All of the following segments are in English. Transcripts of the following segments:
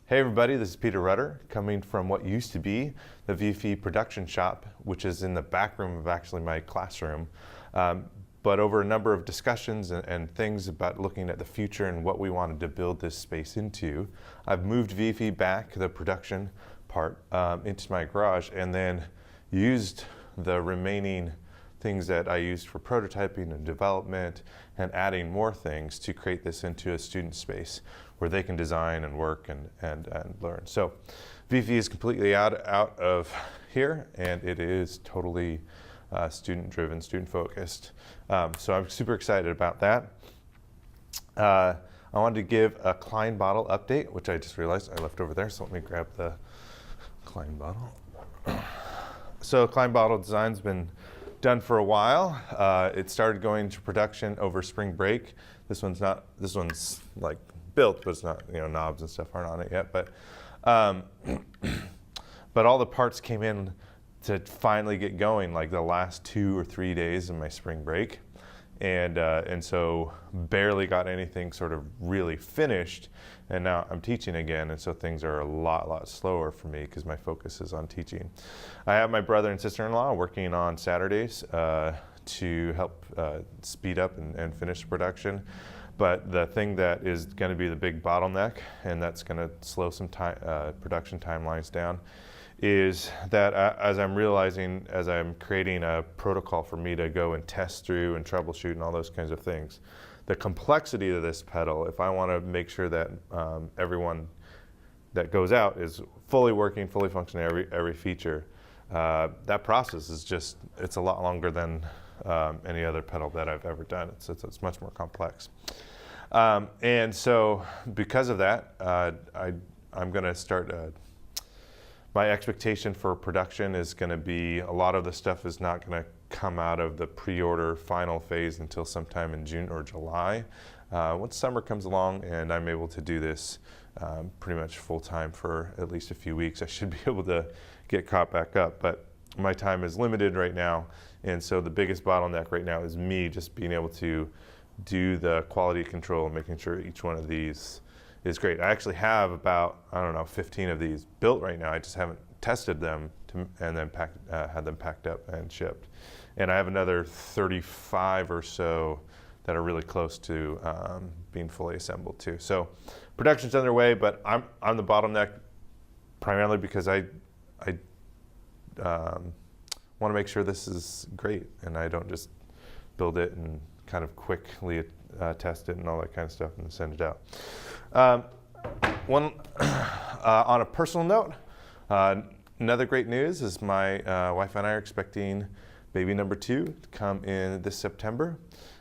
Hey everybody, this is Peter Rudder, coming from what used to be the VFE production shop, which is in the back room of actually my classroom. But over a number of discussions and things about looking at the future and what we wanted to build this space into, I've moved VFE back, the production part, into my garage, and then used the remaining things that I used for prototyping and development and adding more things to create this into a student space where they can design and work and learn. So VFE is completely out of here, and it is totally student-driven, student-focused. So I'm super excited about that. I wanted to give a Klein Bottle update, which I just realized I left over there, so let me grab the Klein Bottle. So Klein Bottle design's been done for a while. It started going to production over spring break. This one's like built, but it's not, knobs and stuff aren't on it yet. But but all the parts came in to finally get going like the last 2 or 3 days of my spring break. And so barely got anything sort of really finished, and now I'm teaching again, and so things are a lot slower for me because my focus is on teaching. I have my brother and sister-in-law working on Saturdays to help speed up and finish the production, but the thing that is going to be the big bottleneck, and that's going to slow some production timelines down, is that as I'm realizing, as I'm creating a protocol for me to go and test through and troubleshoot and all those kinds of things, the complexity of this pedal, if I want to make sure that everyone that goes out is fully working, fully functioning, every feature, that process is just, it's a lot longer than any other pedal that I've ever done. It's much more complex. And so because of that, I'm going to start my expectation for production is going to be a lot of the stuff is not going to come out of the pre-order final phase until sometime in June or July. Once summer comes along and I'm able to do this pretty much full time for at least a few weeks, I should be able to get caught back up. But my time is limited right now, and so the biggest bottleneck right now is me just being able to do the quality control and making sure each one of these is great. I actually have about, 15 of these built right now. I just haven't tested them and then had them packed up and shipped. And I have another 35 or so that are really close to being fully assembled too. So production's underway, but I'm the bottleneck primarily because I want to make sure this is great and I don't just build it and kind of quickly test it and all that kind of stuff and send it out. On a personal note, another great news is my wife and I are expecting baby number 2 to come in this September,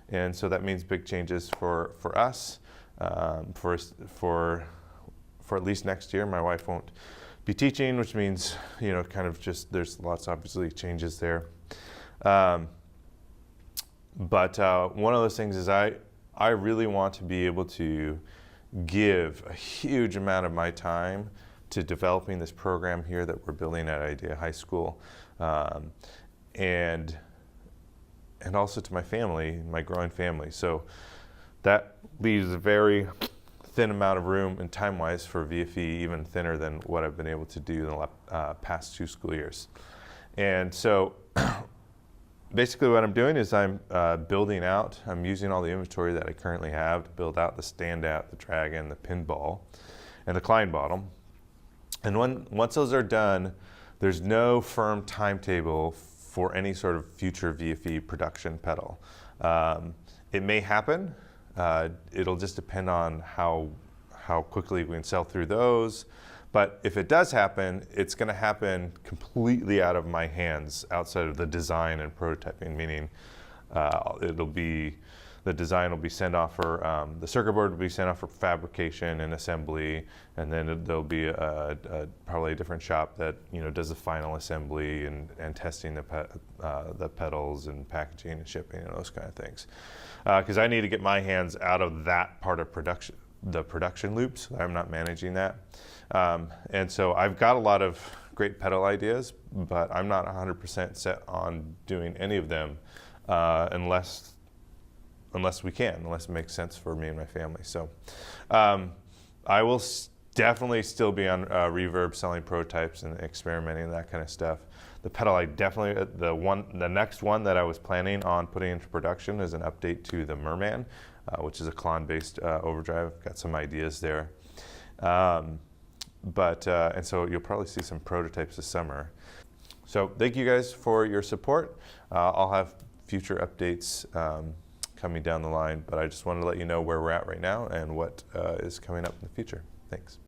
and so that means big changes for us. For at least next year, my wife won't be teaching, which means kind of just there's lots obviously changes there. But one of those things is I really want to be able to give a huge amount of my time to developing this program here that we're building at Idea High School, and also to my family, my growing family. So that leaves a very thin amount of room and time-wise for VFE, even thinner than what I've been able to do in the past 2 school years. And so basically what I'm doing is I'm building out, I'm using all the inventory that I currently have to build out the standout, the dragon, the pinball, and the Klein Bottle. And once those are done, there's no firm timetable for any sort of future VFE production pedal. It may happen. It'll just depend on how quickly we can sell through those. But if it does happen, it's going to happen completely out of my hands, outside of the design and prototyping, meaning the design will be sent off for, the circuit board will be sent off for fabrication and assembly, and then there'll be probably a different shop that does the final assembly and testing the pedals and packaging and shipping and those kind of things. Because I need to get my hands out of that part of production, the production loops. I'm not managing that. And so I've got a lot of great pedal ideas, but I'm not 100% set on doing any of them unless it makes sense for me and my family. So I will definitely still be on Reverb, selling prototypes and experimenting and that kind of stuff. The pedal, I definitely, the next one that I was planning on putting into production is an update to the Merman, which is a Klon-based overdrive. I've got some ideas there. And so you'll probably see some prototypes this summer. So thank you guys for your support. I'll have future updates coming down the line, but I just wanted to let you know where we're at right now and what is coming up in the future. Thanks.